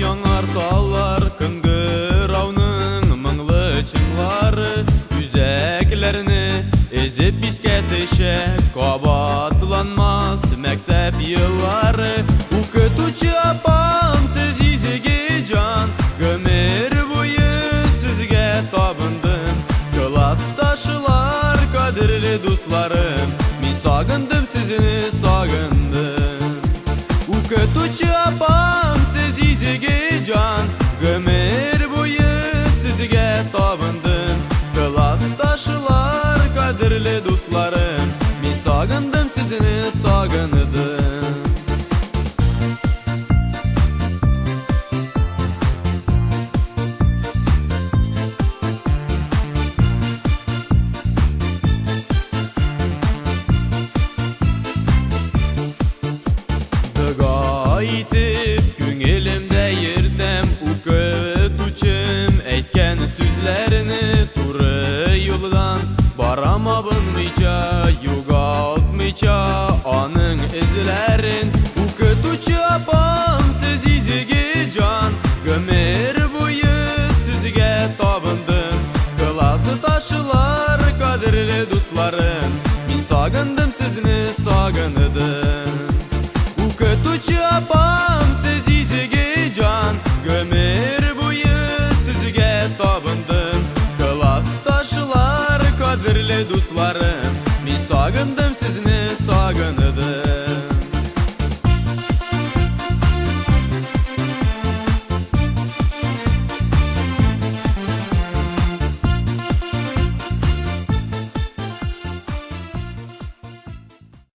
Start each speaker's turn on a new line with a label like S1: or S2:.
S1: яңар таллар, көңгөр ауның мыңлы чыңлары, үзәкләрне ezip бискә төшәк, кабатланмас мәктәп еллары. Укытучы апам, сез изге җан, гомер буе сезгә табындым. Классташылар, кадерле дусларым, мин сагындым сезне, сагындым. Укытучы апам, сез изге җан, гомер буе сезгә табындым. Классташылар, кадерле дусларым, мин сагындым сезне, сагындым. Итеп күңелемдә йөртәм, укытучым әйткән сүзләрне туры юлдан барамабынмыйча, югалтмыйча аның эзләрен. Укытучы апам, сез изге җан, гомер буе сезгә табындым. Классташылар, кадерле дусларым, мин сагындым сезне, сагындым. Укытучы апам,